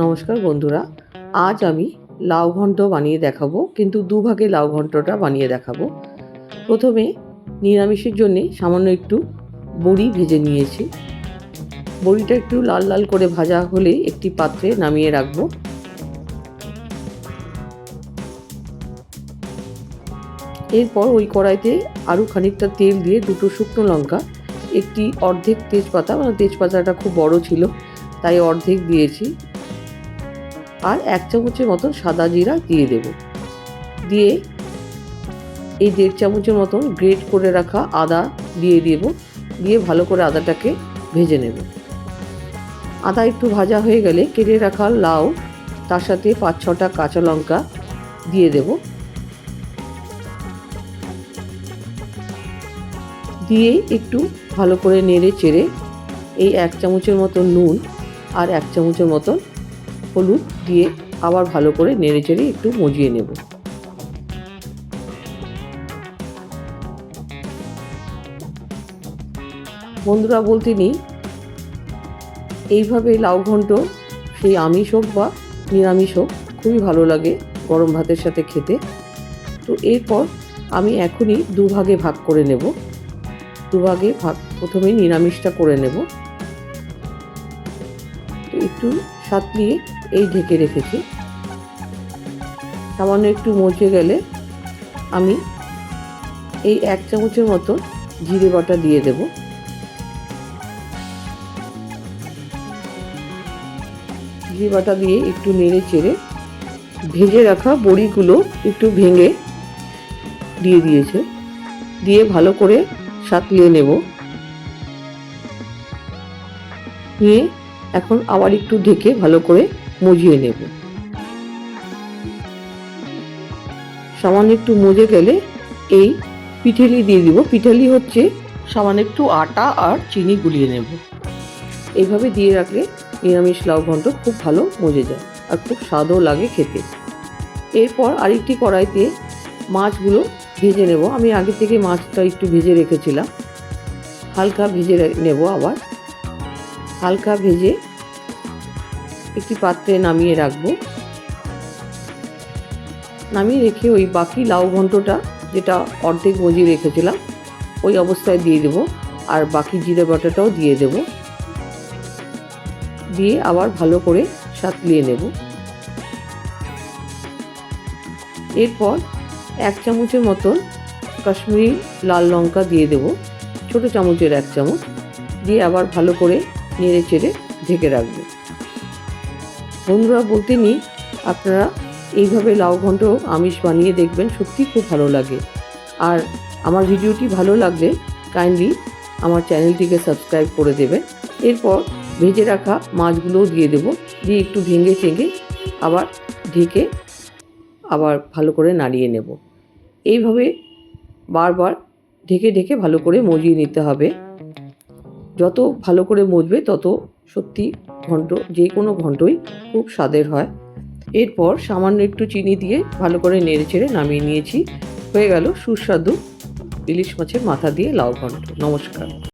নমস্কার বন্ধুরা, আজ আমি লাউ ঘন্ট বানিয়ে দেখাবো, কিন্তু দুভাগে লাউ ঘন্টটা বানিয়ে দেখাবো। প্রথমে নিরামিষের জন্যে সামান্য একটু বড়ি ভেজে নিয়েছি। বড়িটা একটু লাল লাল করে ভাজা হলে একটি পাত্রে নামিয়ে রাখবো। এরপর ওই কড়াইতে আরও খানিকটা তেল দিয়ে দুটো শুকনো লঙ্কা, একটি অর্ধেক তেজপাতা, মানে তেজপাতাটা খুব বড় ছিল তাই অর্ধেক দিয়েছি, আর 1 চামচের মতন সাদা জিরা দিয়ে দেব। দিয়ে এই 1.5 চামচের মতন গ্রেট করে রাখা আদা দিয়ে দেব। দিয়ে ভালো করে আদাটাকে ভেজে নেব। আদা একটু ভাজা হয়ে গেলে কেটে রাখা লাউ, তার সাথে 5-6টা কাঁচা লঙ্কা দিয়ে দেব। দিয়ে একটু ভালো করে নেড়ে চেড়ে এই 1 চামচের মতন নুন আর 1 চামচের মতন হলুদ দিয়ে আবার ভালো করে নেড়ে চেড়ে একটু মজিয়ে নেব। বন্ধুরা, বলতে নেই, এইভাবে লাউ ঘন্ট সেই আমিষ হোক বা নিরামিষ হোক খুবই ভালো লাগে গরম ভাতের সাথে খেতে। তো এরপর আমি এখনই দুভাগে ভাগ করে নেব। দুভাগে ভাগ, প্রথমে নিরামিষটা করে নেব। তো একটু সাতলিয়ে এই ঢেকে রেখেছি। সামান্য একটু মজে গেলে আমি এই 1 চামচের মতো জিরে বাটা দিয়ে দেব। জিরে বাটা দিয়ে একটু নেড়ে চেড়ে ভেজে রাখা বড়িগুলো একটু ভেঙে দিয়ে দিয়েছে, দিয়ে ভালো করে সাতলিয়ে নেব। নিয়ে এখন আবার একটু ঢেকে ভালো করে মজিয়ে নেব। সামান্য একটু মজে গেলে এই পিঠেলি দিয়ে দিব। পিঠেলি হচ্ছে সামান্য একটু আটা আর চিনি গুলিয়ে নেব। এইভাবে দিয়ে রাখলে নিরামিষ লাউ ঘন্ট খুব ভালো মজে যায় আর খুব স্বাদও লাগে খেতে। এরপর আরেকটি কড়াইতে মাছগুলো ভেজে নেব। আমি আগে থেকে মাছটা একটু ভেজে রেখেছিলাম, হালকা ভেজে নেব। আবার হালকা ভেজে একটি পাত্রে নামিয়ে রাখবো। নামিয়ে রেখে ওই বাকি লাউ ঘন্টটা, যেটা অর্ধেক মজিয়ে রেখেছিলাম, ওই অবস্থায় দিয়ে দেব। আর বাকি জিরে বাটাটাও দিয়ে দেব। দিয়ে আবার ভালো করে সাতলিয়ে নেব। এরপর 1 চামচের মতন কাশ্মীরি লাল লঙ্কা দিয়ে দেব, ছোটো চামচের 1 চামচ। দিয়ে আবার ভালো করে নেড়ে চেড়ে ঢেকে রাখবো। বন্ধুরা, বলতে নেই, আপনারা এইভাবে লাউ ঘন্ট আমিষ বানিয়ে দেখবেন, সত্যি খুব ভালো লাগে। আর আমার ভিডিওটি ভালো লাগলে কাইন্ডলি আমার চ্যানেলটিকে সাবস্ক্রাইব করে দেবেন। এরপর ভেজে রাখা মাছগুলোও দিয়ে দেব। দিয়ে একটু ভেঙে চেঙে আবার ঢেকে আবার ভালো করে নাড়িয়ে নেব। এইভাবে বারবার ঢেকে ঢেকে ভালো করে মজিয়ে নিতে হবে। যত ভালো করে মজবে তত সত্যি ঘন্ট, যে কোনো ঘন্টই খুব স্বাদের হয়। এরপর সামান্য একটু চিনি দিয়ে ভালো করে নেড়ে চেড়ে নামিয়ে নিয়েছি। হয়ে গেল সুস্বাদু ইলিশ মাছের মাথা দিয়ে লাউ ঘন্ট। নমস্কার।